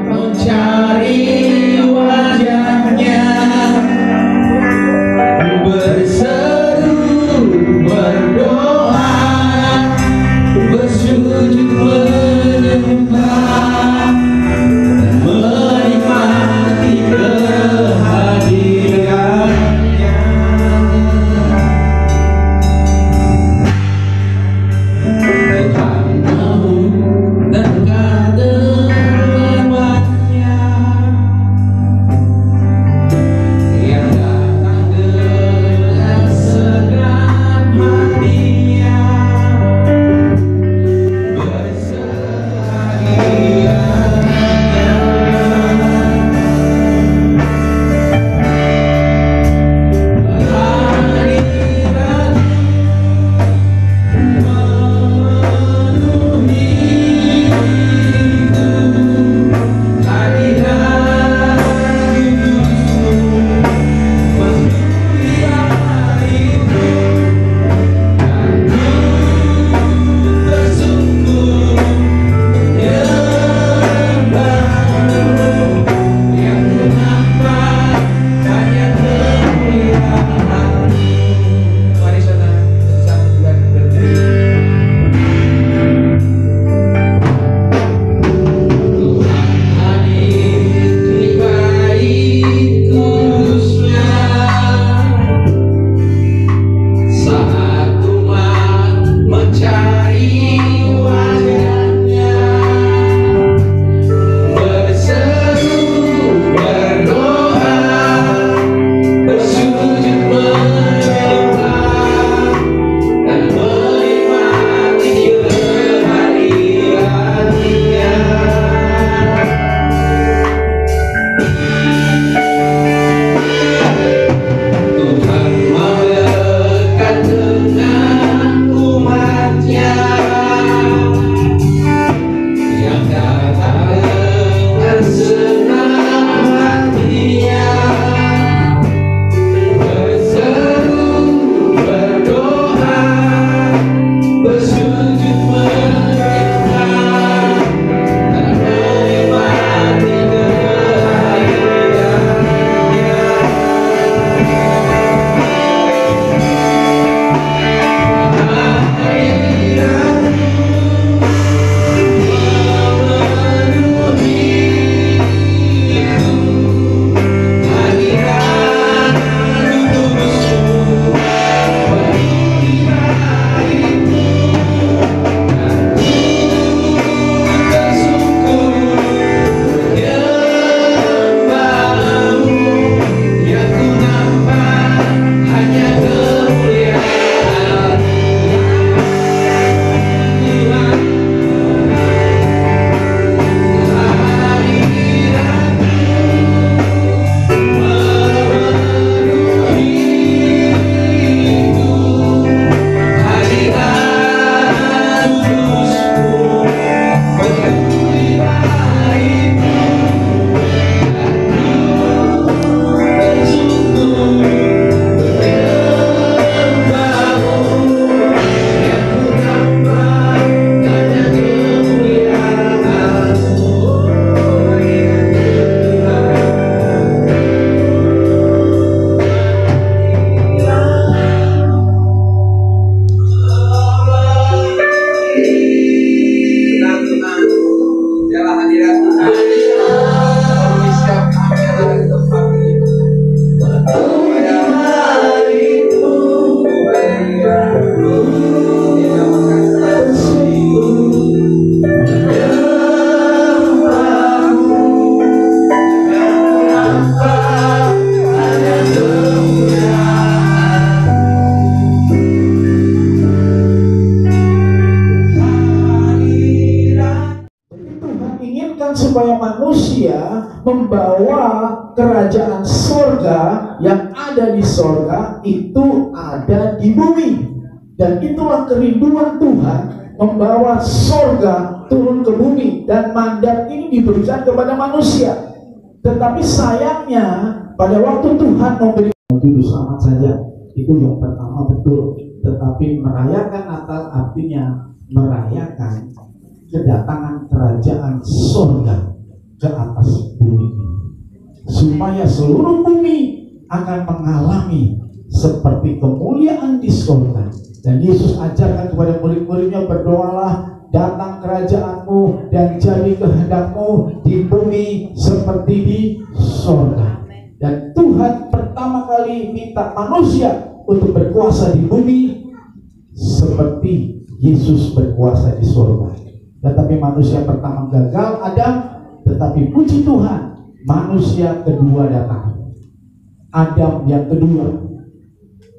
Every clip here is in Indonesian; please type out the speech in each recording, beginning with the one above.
mencari wajahnya, berseru, berdoa, bersujud menyembah, menikmati kehadirannya. Tuhan mau dekat dengannya, yang datang dengan segenap hatinya, bersedia. Supaya manusia membawa kerajaan sorga yang ada di sorga itu ada di bumi, dan itulah kerinduan Tuhan, membawa sorga turun ke bumi, dan mandat ini diberikan kepada manusia. Tetapi sayangnya pada waktu Tuhan memberi itu selamat saja, itu yang pertama betul. Tetapi merayakan Natal artinya merayakan kedatangan kerajaan surga. ke atas bumi ini, supaya seluruh bumi akan mengalami seperti kemuliaan di surga. Dan Yesus ajarkan kepada murid-muridnya, berdoalah, datang kerajaanmu dan jadi kehendakmu di bumi seperti di surga. Dan Tuhan pertama kali minta manusia untuk berkuasa di bumi seperti Yesus berkuasa di surga. Tetapi manusia pertama gagal, Adam. Tetapi puji Tuhan, manusia kedua datang, Adam yang kedua,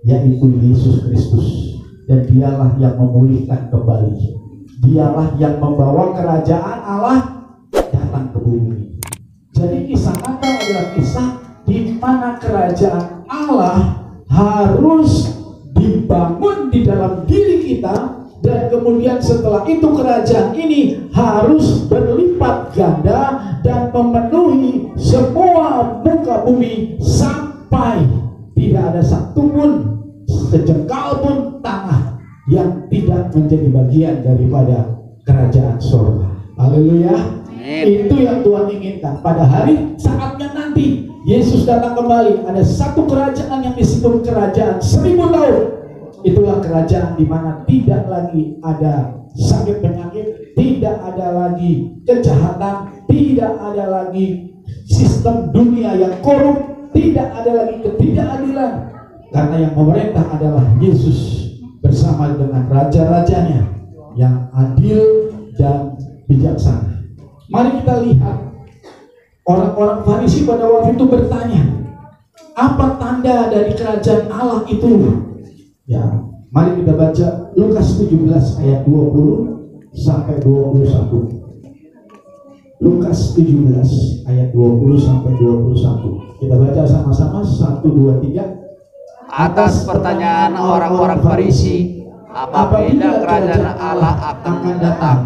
yaitu Yesus Kristus. Dan dialah yang memulihkan kembali, dialah yang membawa kerajaan Allah datang ke bumi. Jadi kisah Natal adalah kisah di mana kerajaan Allah harus dibangun di dalam diri kita, dan kemudian setelah itu kerajaan ini harus berlipat ganda dan memenuhi semua muka bumi sampai tidak ada satupun sejengkal pun tanah yang tidak menjadi bagian daripada kerajaan surga. Haleluya. Itu yang Tuhan inginkan. Pada hari saatnya nanti Yesus datang kembali, ada satu kerajaan yang disebut kerajaan 1000 tahun. Itulah kerajaan di mana tidak lagi ada sakit penyakit, tidak ada lagi kejahatan, tidak ada lagi sistem dunia yang korup, tidak ada lagi ketidakadilan. Karena yang memerintah adalah Yesus bersama dengan raja-rajanya yang adil dan bijaksana. Mari kita lihat, orang-orang Farisi pada waktu itu bertanya, apa tanda dari kerajaan Allah itu? Ya, mari kita baca Lukas 17 ayat 20 sampai 21. Lukas 17 ayat 20 sampai 21. Kita baca sama-sama, 1, 2, 3. Atas pertanyaan orang-orang Farisi, apabila kerajaan Allah akan datang,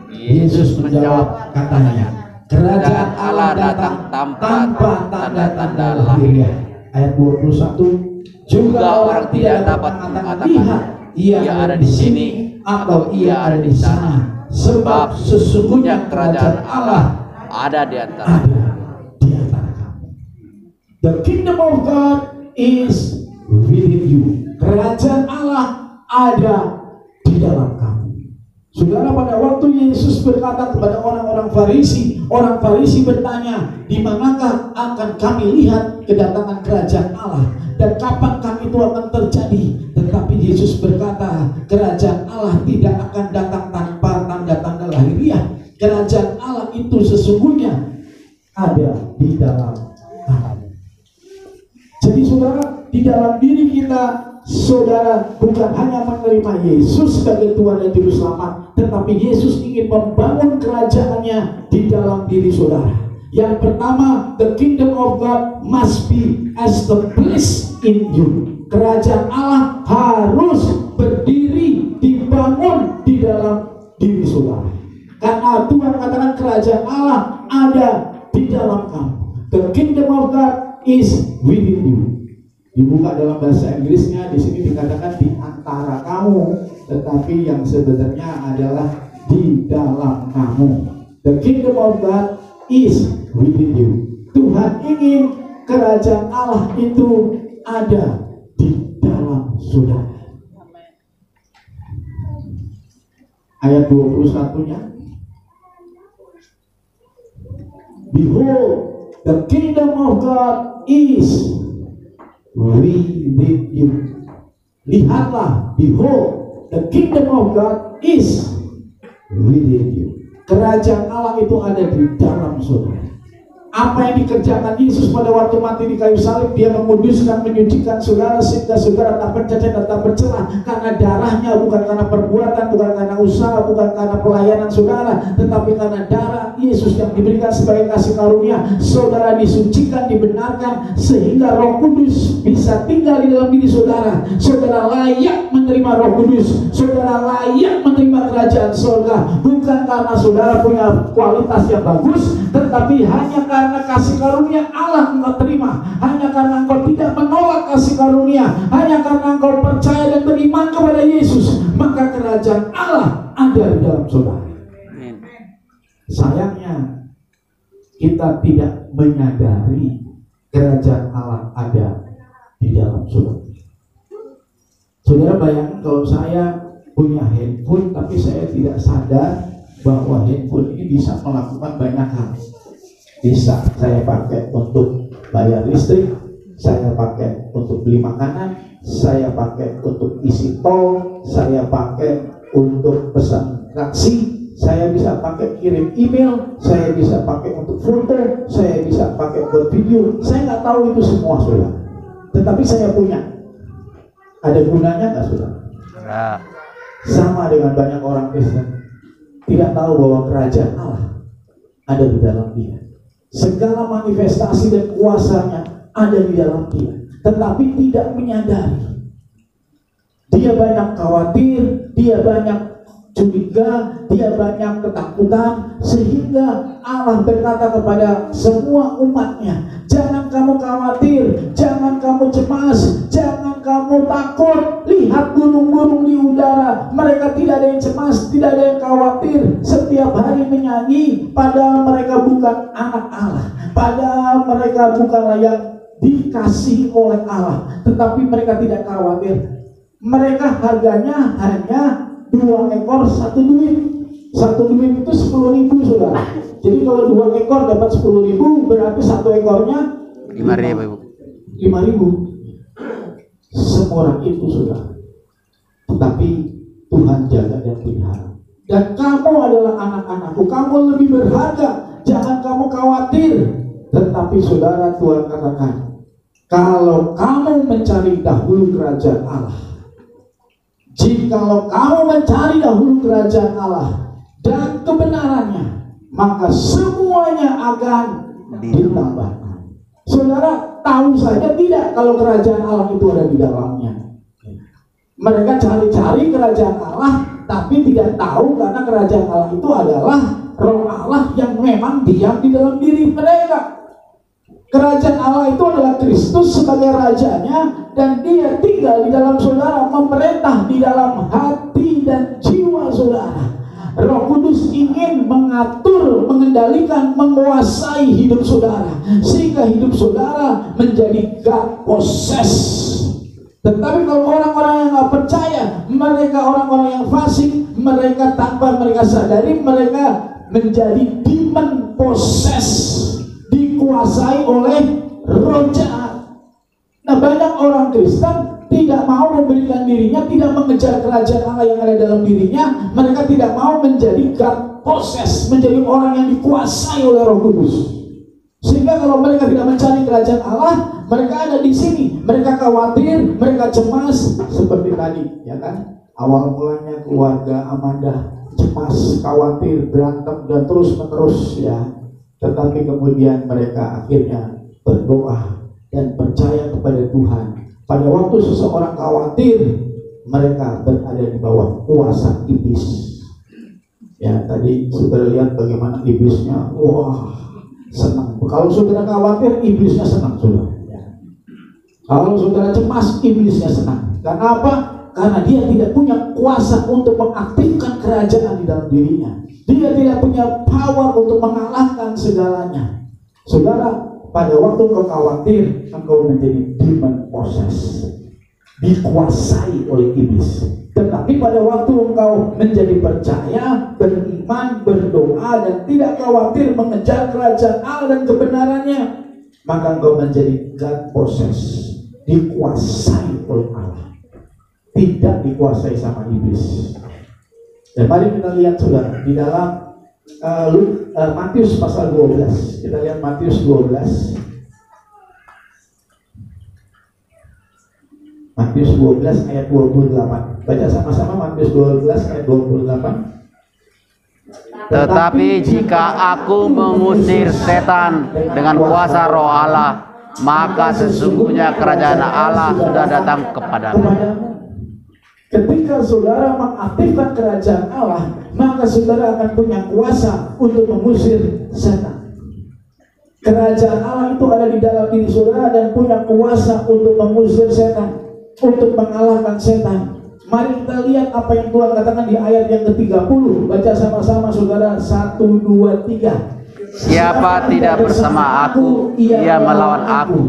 Yesus menjawab katanya, kerajaan Allah datang tanpa tanda-tanda lahiriah. Ayat 21, juga orang tidak dapat mengatakan, lihat, ia ada di sini atau ia ada di sana, sebab sesungguhnya kerajaan Allah ada di antara kamu. The kingdom of God is within you. Kerajaan Allah ada di dalam kamu. Saudara, pada waktu Yesus berkata kepada orang-orang Farisi, orang Farisi bertanya, di manakah akan kami lihat kedatangan kerajaan Allah dan kapankah itu akan terjadi? Tetapi Yesus berkata, kerajaan Allah tidak akan datang tanpa tanda-tanda lahiriah. Kerajaan Allah itu sesungguhnya ada di dalam kamu. Jadi saudara, di dalam diri kita, saudara bukan hanya menerima Yesus sebagai Tuhan dan Juru Selamat, tetapi Yesus ingin membangun kerajaannya di dalam diri saudara. Yang pertama, the kingdom of God must be established in you. Kerajaan Allah harus berdiri, dibangun di dalam diri saudara. Karena Tuhan katakan kerajaan Allah ada di dalam kamu. The kingdom of God is within you. Dibuka dalam bahasa Inggrisnya, di sini dikatakan di antara kamu, tetapi yang sebenarnya adalah di dalam kamu. The kingdom of God is within you. Tuhan ingin kerajaan Allah itu ada di dalam saudara. Ayat 21-nya. Behold, the kingdom of God is within you. Lihatlah, behold, the kingdom of God is within you. Kerajaan Allah itu ada di dalam saudara. Apa yang dikerjakan Yesus pada waktu mati di kayu salib, dia menguduskan, menyucikan saudara sehingga saudara tak bercacat dan tak bercelah, karena darahnya, bukan karena perbuatan, bukan karena usaha, bukan karena pelayanan saudara, tetapi karena darah Yesus yang diberikan sebagai kasih karunia. Saudara disucikan, dibenarkan, sehingga Roh Kudus bisa tinggal di dalam diri saudara. Saudara layak menerima Roh Kudus, saudara layak menerima kerajaan surga, bukan karena saudara punya kualitas yang bagus, tetapi hanya karena kasih karunia Allah engkau terima, hanya karena engkau tidak menolak kasih karunia, hanya karena engkau percaya dan beriman kepada Yesus, maka kerajaan Allah ada di dalam saudara. Sayangnya kita tidak menyadari kerajaan Allah ada di dalam saudara. Saudara bayangkan kalau saya punya handphone tapi saya tidak sadar bahwa handphone ini bisa melakukan banyak hal. Bisa saya pakai untuk bayar listrik, saya pakai untuk beli makanan, saya pakai untuk isi tol, saya pakai untuk pesan taksi, saya bisa pakai kirim email, saya bisa pakai untuk foto, saya bisa pakai buat video. Saya nggak tahu itu semua, saudara. Tetapi saya punya. Ada gunanya nggak, saudara? Ya. Sama dengan banyak orang Kristen tidak tahu bahwa kerajaan Allah ada di dalam dia. Segala manifestasi dan kuasanya ada di dalam dia, tetapi tidak menyadari. Dia banyak khawatir, dia banyak curiga, dia banyak ketakutan, sehingga Allah berkata kepada semua umatnya, jangan kamu khawatir, jangan kamu cemas, jangan kamu takut. Lihat burung-burung di udara, mereka tidak ada yang cemas, tidak ada yang khawatir, setiap hari menyanyi, padahal mereka bukan anak Allah, padahal mereka bukanlah yang dikasihi oleh Allah, tetapi mereka tidak khawatir. Mereka harganya hanya 2 ekor 1 duit. 1 duit itu 10.000, saudara. Jadi kalau 2 ekor dapat 10.000, berarti 1 ekornya 5.000. Semurah itu, saudara. Tetapi Tuhan jaga dan pelihara. Dan kamu adalah anak-anakku, kamu lebih berharga. Jangan kamu khawatir. Tetapi saudara, Tuhan katakan, kalau kamu mencari dahulu kerajaan Allah, jikalau kamu mencari dahulu kerajaan Allah dan kebenarannya, maka semuanya akan ditambahkan. Saudara tahu saja tidak kalau kerajaan Allah itu ada di dalamnya. Mereka cari-cari kerajaan Allah, tapi tidak tahu karena kerajaan Allah itu adalah Roh Allah yang memang diam di dalam diri mereka. Kerajaan Allah itu adalah Kristus sebagai rajanya, dan dia tinggal di dalam saudara, memerintah di dalam hati dan jiwa saudara. Roh Kudus ingin mengatur, mengendalikan, menguasai hidup saudara, sehingga hidup saudara menjadi God possessed. Tetapi kalau orang-orang yang nggak percaya, mereka orang-orang yang fasik, mereka tanpa mereka sadari, mereka menjadi demon possessed, dikuasai oleh roh jahat. Nah, banyak orang Kristen tidak mau memberikan dirinya, tidak mengejar kerajaan Allah yang ada dalam dirinya. Mereka tidak mau menjadi God possessed, menjadi orang yang dikuasai oleh Roh Kudus. Sehingga kalau mereka tidak mencari kerajaan Allah, mereka ada di sini. Mereka khawatir, mereka cemas, seperti tadi, ya kan? Awal mulanya keluarga Amanda cemas, khawatir, berantem dan terus menerus, ya. Tetapi kemudian mereka akhirnya berdoa dan percaya kepada Tuhan. Pada waktu seseorang khawatir, mereka berada di bawah kuasa iblis. Ya, tadi saudara lihat bagaimana iblisnya, wah, senang. Kalau saudara khawatir, iblisnya senang, saudara. Ya. Kalau saudara cemas, iblisnya senang. Karena apa? Karena dia tidak punya kuasa untuk mengaktifkan kerajaan di dalam dirinya. Dia tidak punya power untuk mengalahkan segalanya. Saudara, pada waktu engkau khawatir, engkau menjadi demon possessed, dikuasai oleh iblis. Tetapi pada waktu engkau menjadi percaya, beriman, berdoa, dan tidak khawatir mengejar kerajaan Allah dan kebenarannya, maka engkau menjadi God possessed, dikuasai oleh Allah, tidak dikuasai sama iblis. Dan mari kita lihat, saudara, di dalam Matius pasal 12. Kita lihat Matius 12. Matius 12 ayat 28. Baca sama-sama Matius 12 ayat 28. Tetapi jika aku mengusir setan dengan kuasa Roh Allah, maka sesungguhnya kerajaan Allah sudah datang kepadamu. Ketika saudara mengaktifkan kerajaan Allah, maka saudara akan punya kuasa untuk mengusir setan. Kerajaan Allah itu ada di dalam diri saudara dan punya kuasa untuk mengusir setan, untuk mengalahkan setan. Mari kita lihat apa yang Tuhan katakan di ayat yang ke-30. Baca sama-sama saudara, 1, 2, 3. Siapa tidak bersama aku, ia melawan aku.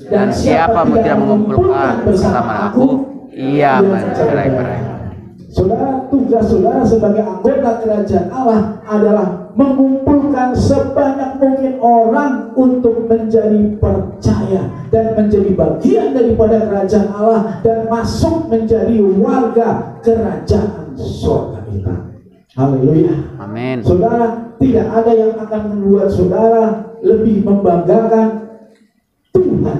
Dan siapa tidak mengumpulkan bersama aku, ia mencerai-berai. Saudara, tugas saudara sebagai anggota kerajaan Allah adalah mengumpulkan sebanyak mungkin orang untuk menjadi percaya dan menjadi bagian daripada kerajaan Allah dan masuk menjadi warga kerajaan surga kita. Haleluya. Amin. Saudara, tidak ada yang akan membuat saudara lebih membanggakan Tuhan.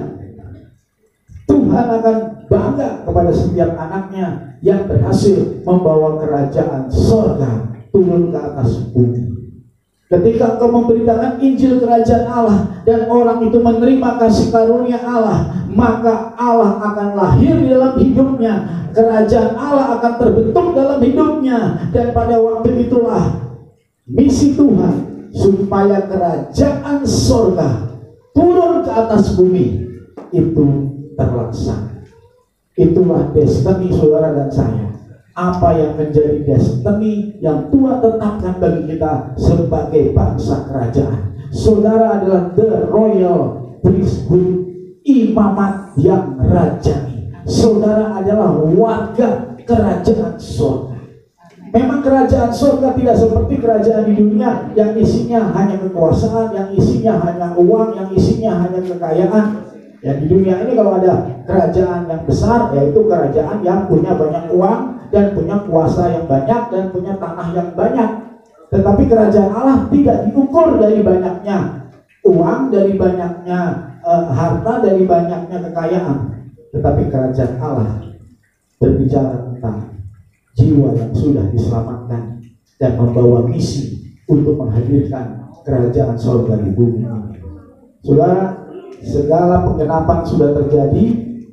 Tuhan akan bangga kepada setiap anaknya yang berhasil membawa kerajaan surga turun ke atas bumi. Ketika engkau memberitakan Injil kerajaan Allah dan orang itu menerima kasih karunia Allah, maka Allah akan lahir di dalam hidupnya. Kerajaan Allah akan terbentuk dalam hidupnya. Dan pada waktu itulah misi Tuhan supaya kerajaan surga turun ke atas bumi itu terlaksana. Itulah destiny saudara dan saya. Apa yang menjadi destiny yang Tuhan tetapkan bagi kita sebagai bangsa kerajaan. Saudara adalah the royal priesthood, imamat yang rajani. Saudara adalah warga kerajaan surga. Memang kerajaan surga tidak seperti kerajaan di dunia yang isinya hanya kekuasaan, yang isinya hanya uang, yang isinya hanya kekayaan. Ya, di dunia ini kalau ada kerajaan yang besar, yaitu kerajaan yang punya banyak uang dan punya kuasa yang banyak dan punya tanah yang banyak. Tetapi kerajaan Allah tidak diukur dari banyaknya uang, dari banyaknya harta, dari banyaknya kekayaan. Tetapi kerajaan Allah berbicara tentang jiwa yang sudah diselamatkan dan membawa misi untuk menghadirkan kerajaan surga di bumi ini. Saudara, segala penggenapan sudah terjadi.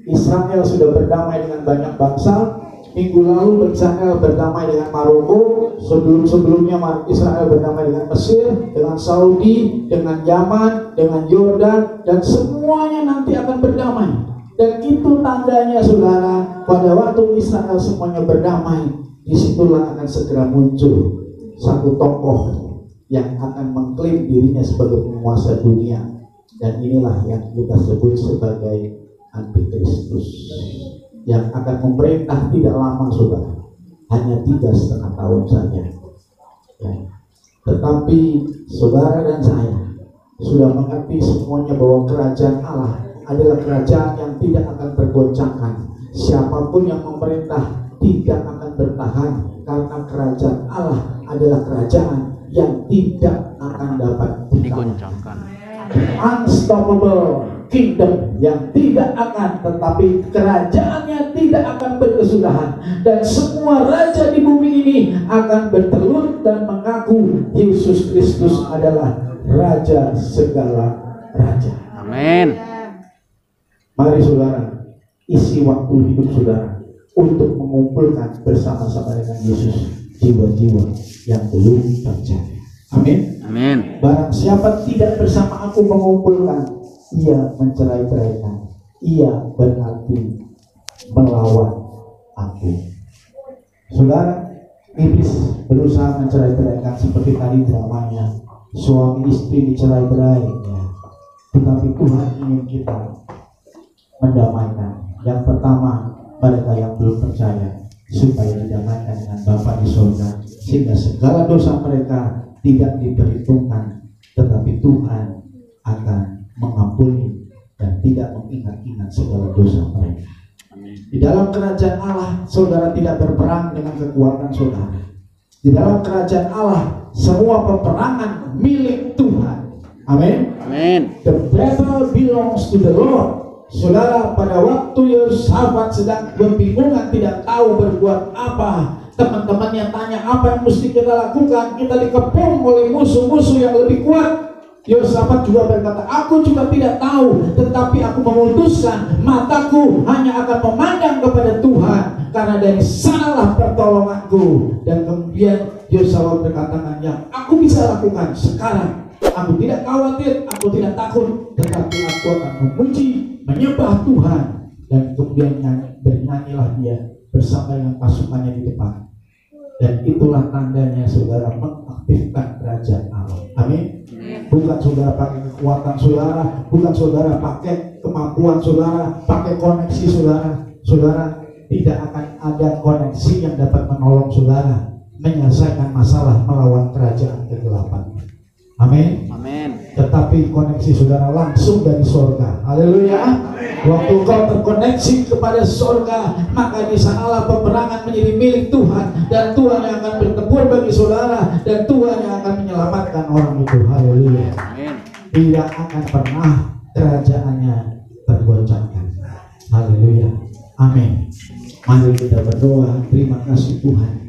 Israel sudah berdamai dengan banyak bangsa. Minggu lalu Israel berdamai dengan Maroko. Sebelum-sebelumnya Israel berdamai dengan Mesir, dengan Saudi, dengan Yaman, dengan Yordan, dan semuanya nanti akan berdamai. Dan itu tandanya saudara, pada waktu Israel semuanya berdamai, disitulah akan segera muncul satu tokoh yang akan mengklaim dirinya sebagai penguasa dunia. Dan inilah yang kita sebut sebagai Antikristus, yang akan memerintah tidak lama saudara, hanya 3,5 tahun saja ya. Tetapi saudara dan saya sudah mengerti semuanya bahwa kerajaan Allah adalah kerajaan yang tidak akan tergoncangkan. Siapapun yang memerintah tidak akan bertahan, karena kerajaan Allah adalah kerajaan yang tidak akan dapat Digoncangkan. Unstoppable kingdom yang tidak akan, tetapi kerajaannya tidak akan berkesudahan, dan semua raja di bumi ini akan bertelur dan mengaku Yesus Kristus adalah Raja segala raja. Amin. Mari saudara, isi waktu hidup saudara untuk mengumpulkan bersama-sama dengan Yesus jiwa-jiwa yang belum percaya. Amin. Amin. Barang siapa tidak bersama aku mengumpulkan, ia mencerai-beraikan. Ia berarti melawan aku. Saudara, iblis berusaha mencerai-beraikan seperti tadi dramanya. Suami istri dicerai-berai ya. Tetapi Tuhan ingin kita mendamaikan. Yang pertama, mereka yang belum percaya, supaya didamaikan dengan Bapa di surga, sehingga segala dosa mereka tidak diperhitungkan, tetapi Tuhan akan mengampuni dan tidak mengingat-ingat segala dosa mereka. Di dalam kerajaan Allah, saudara tidak berperang dengan kekuatan saudara. Di dalam kerajaan Allah, semua peperangan milik Tuhan. Amin. Amin. The battle belongs to the Lord. Saudara, pada waktu Yosafat sedang kebingungan, tidak tahu berbuat apa, teman-temannya tanya, apa yang mesti kita lakukan? Kita dikepung oleh musuh-musuh yang lebih kuat. Yosafat juga berkata, aku juga tidak tahu, tetapi aku memutuskan mataku hanya akan memandang kepada Tuhan, karena dari sanalah pertolonganku. Dan kemudian Yosafat berkata, yang aku bisa lakukan sekarang, aku tidak khawatir, aku tidak takut, tetapi aku akan memuji, menyembah Tuhan. Dan kemudian bernyanyilah dia bersama dengan pasukannya di depan. Dan itulah tandanya saudara mengaktifkan kerajaan Allah. Amin. Bukan saudara pakai kekuatan saudara, bukan saudara pakai kemampuan saudara, pakai koneksi saudara. Saudara, tidak akan ada koneksi yang dapat menolong saudara menyelesaikan masalah melawan kerajaan kegelapan. Amin. Amin. Tetapi koneksi saudara langsung dari sorga. Haleluya. Waktu kau terkoneksi kepada sorga, maka di sanalah peperangan menjadi milik Tuhan, dan Tuhan yang akan bertempur bagi saudara, dan Tuhan yang akan menyelamatkan orang itu. Haleluya. Amin. Tidak akan pernah kerajaannya tergoncangkan. Haleluya. Amin. Mari kita berdoa. Terima kasih Tuhan.